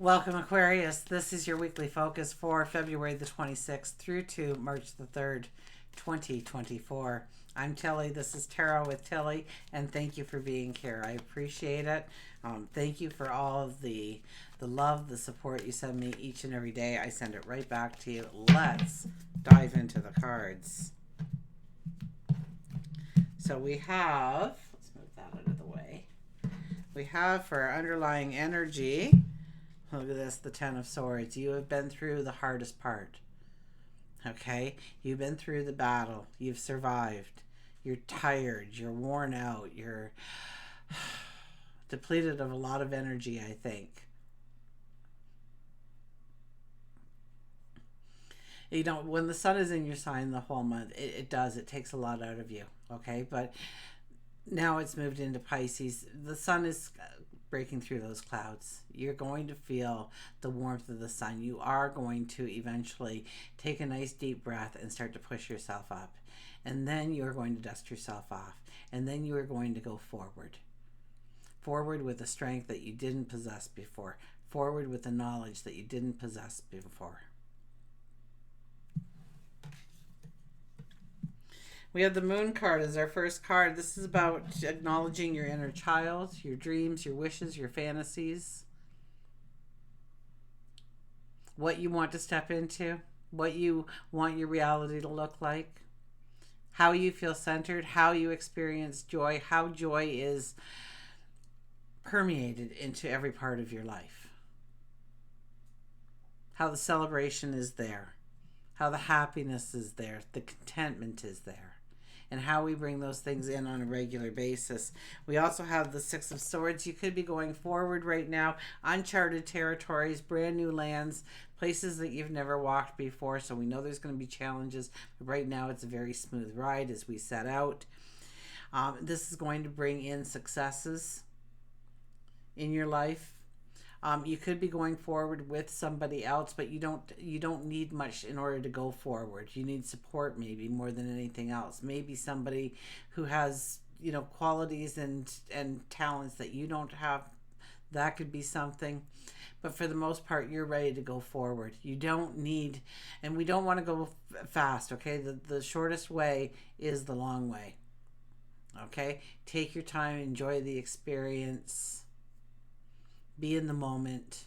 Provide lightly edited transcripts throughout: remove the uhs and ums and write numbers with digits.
Welcome, Aquarius. This is your weekly focus for February the 26th through to March the 3rd, 2024. I'm Tilly. This is Tarot with Tilly, and thank you for being here. I appreciate it. Thank you for all of the love, the support you send me each and every day. I send it right back to you. Let's dive into the cards. So we have, let's move that out of the way. We have for our underlying energy, look at this, the Ten of Swords. You have been through the hardest part. Okay? You've been through the battle. You've survived. You're tired. You're worn out. You're depleted of a lot of energy, I think. You know, when the sun is in your sign the whole month, it does. It takes a lot out of you. Okay? But now it's moved into Pisces. The sun is breaking through those clouds. You're going to feel the warmth of the sun. You are going to eventually take a nice deep breath and start to push yourself up. And then you're going to dust yourself off. And then you are going to go forward. Forward with a strength that you didn't possess before. Forward with the knowledge that you didn't possess before. We have the Moon card as our first card. This is about acknowledging your inner child, your dreams, your wishes, your fantasies. What you want to step into, what you want your reality to look like, how you feel centered, how you experience joy, how joy is permeated into every part of your life, how the celebration is there, how the happiness is there, the contentment is there, and how we bring those things in on a regular basis. We also have the Six of Swords. You could be going forward right now, uncharted territories, brand new lands, places that you've never walked before. So we know there's going to be challenges, but right now it's a very smooth ride as we set out. This is going to bring in successes in your life. You could be going forward with somebody else, but you don't need much in order to go forward. You need support, maybe more than anything else. Maybe somebody who has qualities and talents that you don't have. That could be something. But for the most part, you're ready to go forward. You don't need, and we don't want to go fast. Okay, the shortest way is the long way. Okay, take your time, enjoy the experience. Be in the moment.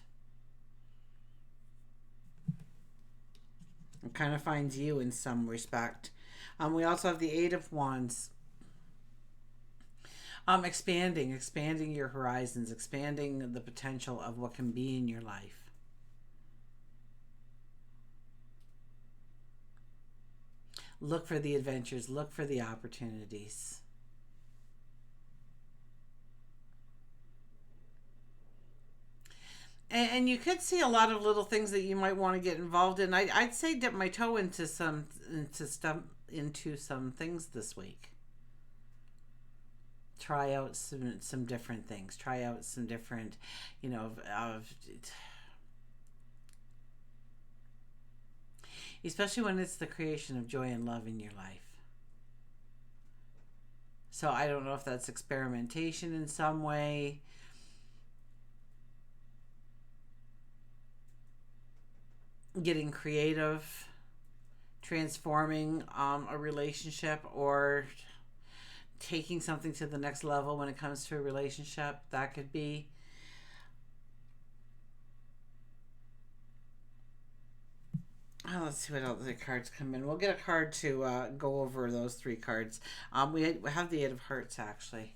It kind of finds you in some respect. We also have the Eight of Wands. Expanding your horizons, expanding the potential of what can be in your life. Look for the adventures, look for the opportunities. And you could see a lot of little things that you might want to get involved in. I'd say dip my toe into some things this week. Try out some different things. Try out some different, especially when it's the creation of joy and love in your life. So I don't know if that's experimentation in some way. Getting creative, transforming a relationship, or taking something to the next level when it comes to a relationship. That could be. Let's see what other cards come in. We'll get a card to go over those three cards. We have the Eight of Hearts, actually.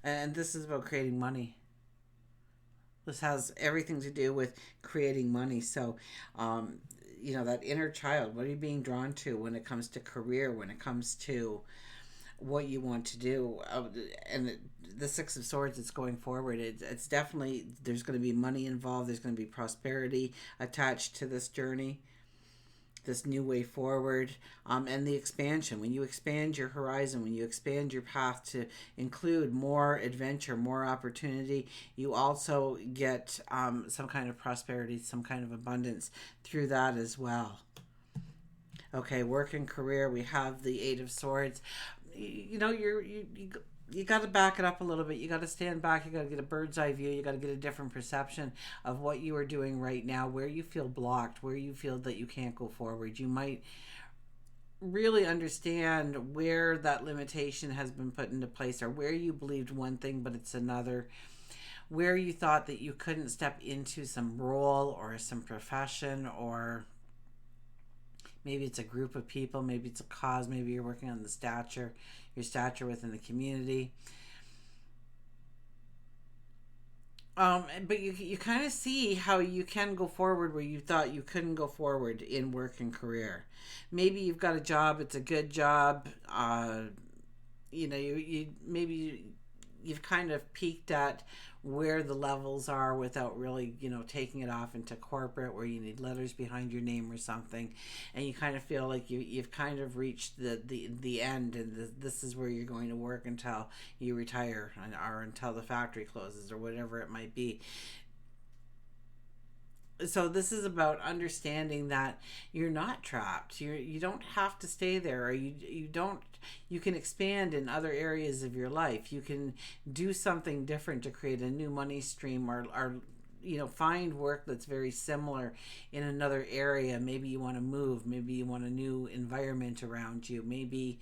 And this is about creating money. This has everything to do with creating money. So, that inner child, what are you being drawn to when it comes to career, when it comes to what you want to do? And the Six of Swords, it's going forward. It's definitely, there's going to be money involved. There's going to be prosperity attached to this journey, this new way forward, and the expansion. When you expand your horizon, when you expand your path to include more adventure, more opportunity, you also get some kind of prosperity, some kind of abundance through that as well. Okay, work and career, we have the Eight of Swords. You know, you got to back it up a little bit. You got to stand back. You got to get a bird's eye view. You got to get a different perception of what you are doing right now, where you feel blocked, where you feel that you can't go forward. You might really understand where that limitation has been put into place, or where you believed one thing but it's another, where you thought that you couldn't step into some role or some profession, or maybe it's a group of people, maybe it's a cause, maybe you're working on your stature within the community. But you kind of see how you can go forward where you thought you couldn't go forward in work and career. Maybe you've got a job, it's a good job. You know, you maybe you've kind of peaked at where the levels are without really, you know, taking it off into corporate where you need letters behind your name or something, and you kind of feel like you've kind of reached the end, and this is where you're going to work until you retire, or until the factory closes, or whatever it might be. So this is about understanding that you're not trapped. You don't have to stay there, or you don't. You can expand in other areas of your life. You can do something different to create a new money stream, or you know, find work that's very similar in another area. Maybe you want to move. Maybe you want a new environment around you. Maybe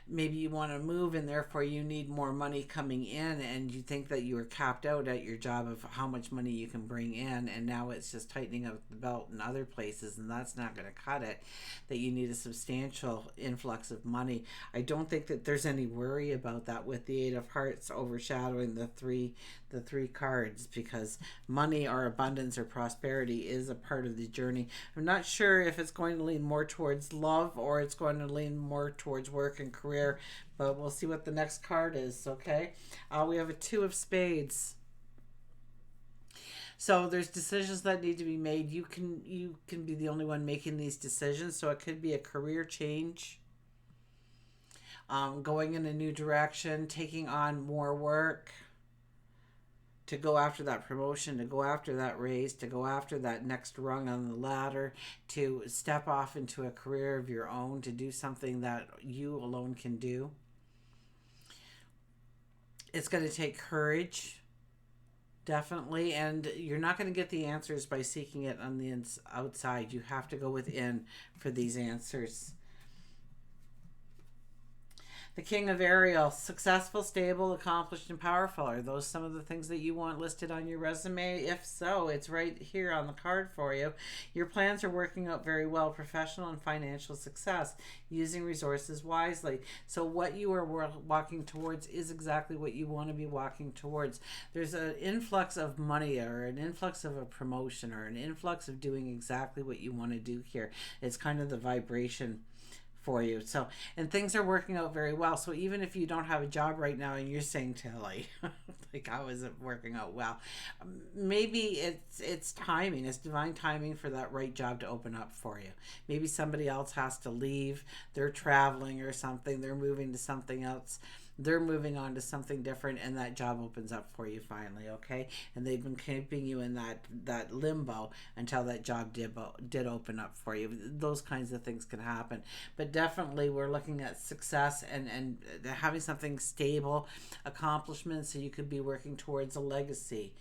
you want to move, and therefore you need more money coming in, and you think that you were capped out at your job of how much money you can bring in, and now it's just tightening up the belt in other places, and that's not going to cut it. That you need a substantial influx of money. I don't think that there's any worry about that with the Eight of Hearts overshadowing the three cards, because money or abundance or prosperity is a part of the journey. I'm not sure if it's going to lean more towards love or it's going to lean more towards work and career, but we'll see what the next card is. Okay, we have a Two of Spades. So there's decisions that need to be made. You can be the only one making these decisions, so it could be a career change, going in a new direction, taking on more work, to go after that promotion, to go after that raise, to go after that next rung on the ladder, to step off into a career of your own, to do something that you alone can do. It's going to take courage, definitely, and you're not going to get the answers by seeking it on the outside. You have to go within for these answers. The King of Ariel, successful, stable, accomplished, and powerful. Are those some of the things that you want listed on your resume? If so, it's right here on the card for you. Your plans are working out very well. Professional and financial success, using resources wisely. So what you are walking towards is exactly what you want to be walking towards. There's an influx of money, or an influx of a promotion, or an influx of doing exactly what you want to do here. It's kind of the vibration for you. So, and things are working out very well. So even if you don't have a job right now and you're saying to like how is it working out well, maybe it's timing, it's divine timing for that right job to open up for you. Maybe somebody else has to leave, they're traveling or something, they're moving to something else, they're moving on to something different, and that job opens up for you finally. Okay, and they've been keeping you in that limbo until that job did open up for you. Those kinds of things can happen, but definitely we're looking at success and having something stable, accomplishments, so you could be working towards a legacy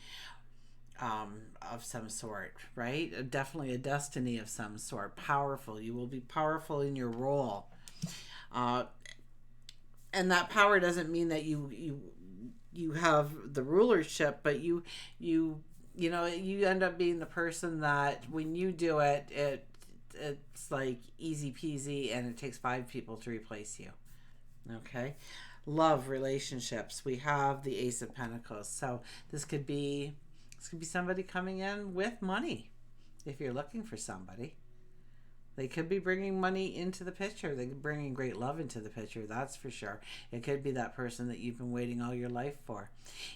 of some sort, right? Definitely a destiny of some sort. Powerful, you will be powerful in your role, and that power doesn't mean that you have the rulership, but you know, you end up being the person that when you do it's like easy peasy, and it takes 5 people to replace you. Okay, love, relationships, we have the Ace of Pentacles. So this could be somebody coming in with money. If you're looking for somebody, they could be bringing money into the picture. They could be bringing great love into the picture, that's for sure. It could be that person that you've been waiting all your life for.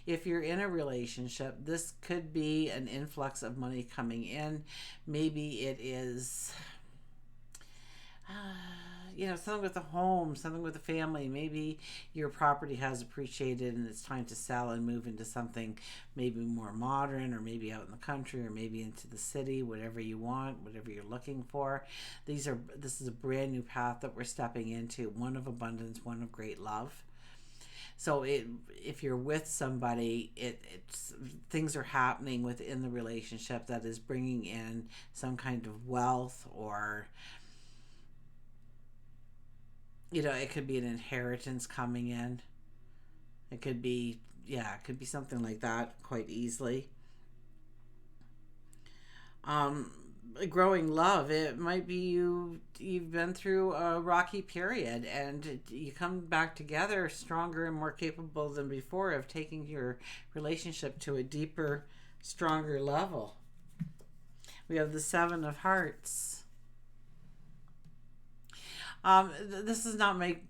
If you're in a relationship, this could be an influx of money coming in. Maybe it is, something with a home, something with a family. Maybe your property has appreciated and it's time to sell and move into something maybe more modern, or maybe out in the country, or maybe into the city, whatever you want, whatever you're looking for. This is a brand new path that we're stepping into, one of abundance, one of great love. So if you're with somebody, it's things are happening within the relationship that is bringing in some kind of wealth, or it could be an inheritance coming in. It could be, it could be something like that quite easily. Um, Growing love, it might be you've been through a rocky period and you come back together stronger and more capable than before of taking your relationship to a deeper, stronger level. We have the Seven of Hearts. This is not make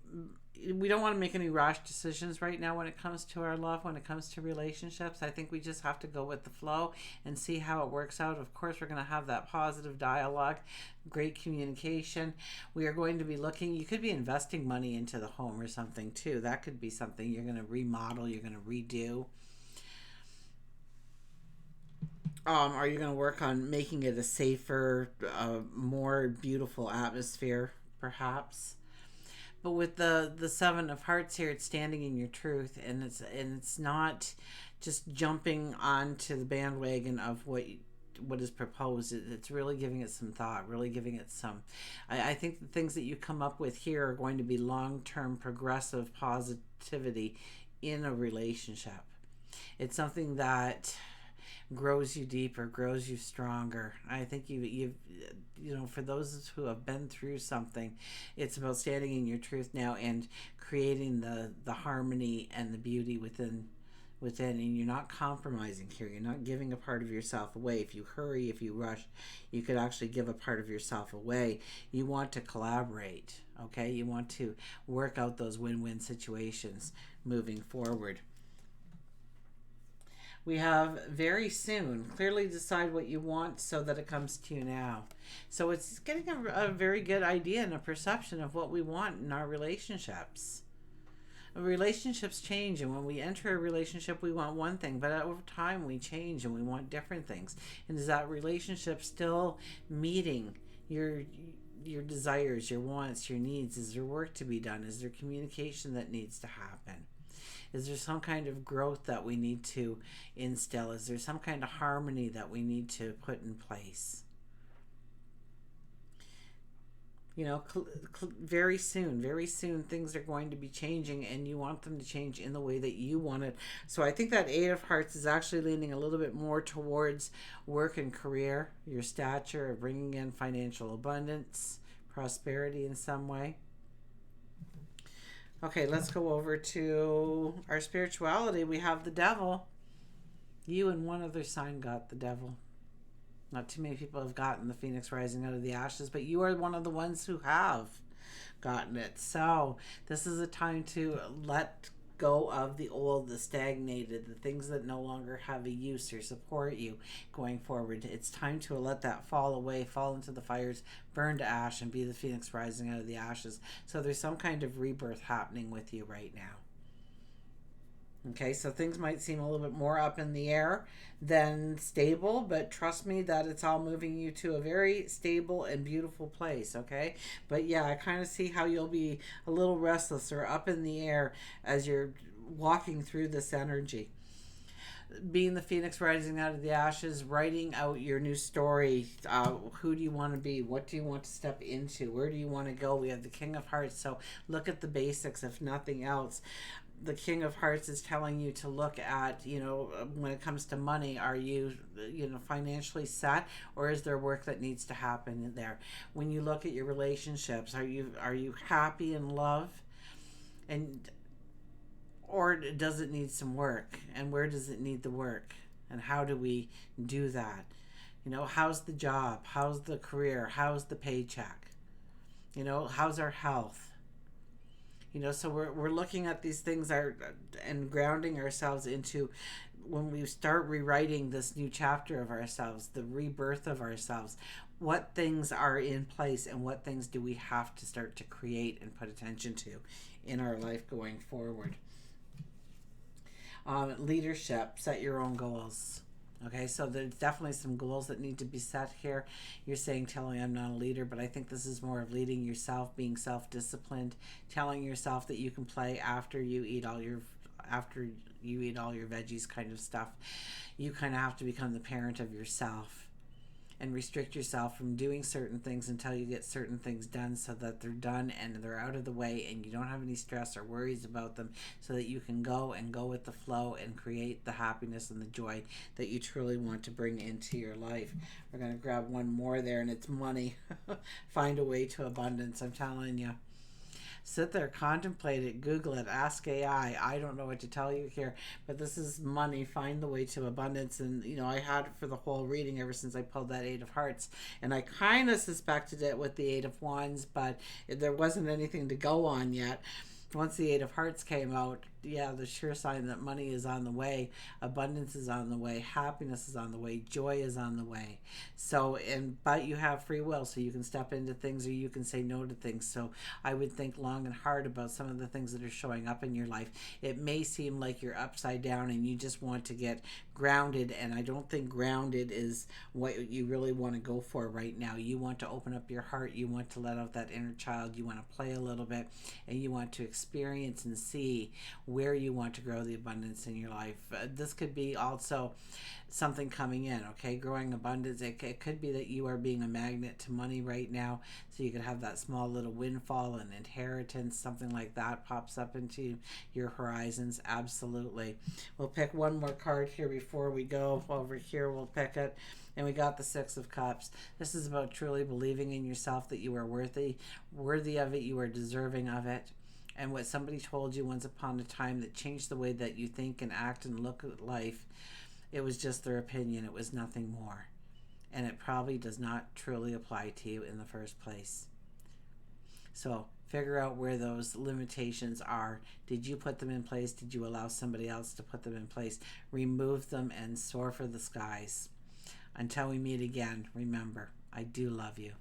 We don't want to make any rash decisions right now when it comes to our love, when it comes to relationships. I think we just have to go with the flow and see how it works out. Of course, we're going to have that positive dialogue, great communication. We are going to be looking, you could be investing money into the home or something too. That could be something you're going to remodel, you're going to redo. Are you going to work on making it a safer, more beautiful atmosphere, perhaps? But with the Seven of Hearts here, it's standing in your truth, and it's not just jumping onto the bandwagon of what is proposed. It's really giving it some thought, really giving it some. I think the things that you come up with here are going to be long-term progressive positivity in a relationship. It's something that grows you deeper, grows you stronger. I think you've for those who have been through something, it's about standing in your truth now and creating the harmony and the beauty within, and you're not compromising here. You're not giving a part of yourself away. If you hurry, if you rush, you could actually give a part of yourself away. You want to collaborate, okay? You want to work out those win-win situations moving forward. We have very soon. Clearly decide what you want so that it comes to you now. So it's getting a very good idea and a perception of what we want in our relationships. Relationships change, and when we enter a relationship, we want one thing, but over time we change and we want different things. And is that relationship still meeting your desires, your wants, your needs? Is there work to be done? Is there communication that needs to happen? Is there some kind of growth that we need to instill? Is there some kind of harmony that we need to put in place? Very soon things are going to be changing, and you want them to change in the way that you want it. So I think that Eight of Hearts is actually leaning a little bit more towards work and career, your stature of bringing in financial abundance, prosperity in some way. Okay, let's go over to our spirituality. We have the Devil. You and one other sign got the Devil. Not too many people have gotten the Phoenix rising out of the ashes, but you are one of the ones who have gotten it. So this is a time to let go of the old, the stagnated, the things that no longer have a use or support you going forward. It's time to let that fall away, fall into the fires, burn to ash, and be the Phoenix rising out of the ashes. So there's some kind of rebirth happening with you right now. Okay, so things might seem a little bit more up in the air than stable, but trust me that it's all moving you to a very stable and beautiful place, okay? But yeah, I kind of see how you'll be a little restless or up in the air as you're walking through this energy. Being the Phoenix rising out of the ashes, writing out your new story. Who do you want to be? What do you want to step into? Where do you want to go? We have the King of Hearts, so look at the basics if nothing else. The King of Hearts is telling you to look at, when it comes to money, are you, financially set, or is there work that needs to happen in there? When you look at your relationships, are you happy in love, or does it need some work? And where does it need the work? And how do we do that? How's the job? How's the career? How's the paycheck? How's our health? So we're looking at these things and grounding ourselves into when we start rewriting this new chapter of ourselves, the rebirth of ourselves, what things are in place and what things do we have to start to create and put attention to in our life going forward. Leadership, set your own goals. Okay, so there's definitely some goals that need to be set here. You're saying, telling I'm not a leader, but I think this is more of leading yourself, being self-disciplined, telling yourself that you can play after you eat all your veggies kind of stuff. You kind of have to become the parent of yourself and restrict yourself from doing certain things until you get certain things done, so that they're done and they're out of the way and you don't have any stress or worries about them, so that you can go with the flow and create the happiness and the joy that you truly want to bring into your life. We're going to grab one more there, and it's money. Find a way to abundance, I'm telling you. Sit there, contemplate it, Google it, ask AI. I don't know what to tell you here, but this is money. Find the way to abundance. And, I had it for the whole reading ever since I pulled that Eight of Hearts. And I kind of suspected it with the Eight of Wands, but there wasn't anything to go on yet. Once the Eight of Hearts came out, yeah, the sure sign that money is on the way, abundance is on the way, happiness is on the way, joy is on the way. So, but you have free will, so you can step into things or you can say no to things. So I would think long and hard about some of the things that are showing up in your life. It may seem like you're upside down and you just want to get grounded, and I don't think grounded is what you really want to go for right now. You want to open up your heart, you want to let out that inner child, you want to play a little bit, and you want to experience and see where you want to grow the abundance in your life. This could be also something coming in, okay? Growing abundance, it could be that you are being a magnet to money right now, so you could have that small little windfall, and inheritance, something like that pops up into your horizons. Absolutely. We'll pick one more card here before we go. Over here, we'll pick it. And we got the Six of Cups. This is about truly believing in yourself, that you are worthy of it, you are deserving of it. And what somebody told you once upon a time that changed the way that you think and act and look at life, it was just their opinion. It was nothing more. And it probably does not truly apply to you in the first place. So figure out where those limitations are. Did you put them in place? Did you allow somebody else to put them in place? Remove them and soar for the skies. Until we meet again, remember, I do love you.